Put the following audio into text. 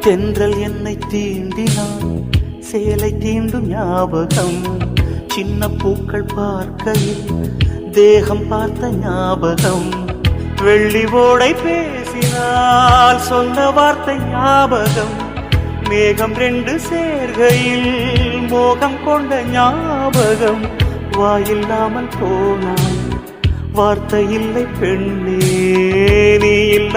தென்றல் என்னை தீண்டினான் சேலை தீண்டும் ஞாபகம் சின்ன பூக்கள் பார்க்கையில் தேகம் பார்த்த ஞாபகம் வெள்ளி ஓடை பேசினால் சொன்ன வார்த்தை ஞாபகம் மேகம் ரெண்டு சேர்கையில் மோகம் கொண்ட ஞாபகம் வாயில்லாமல் போனாய் வார்த்தை இல்லை பெண்ணே நீ இல்ல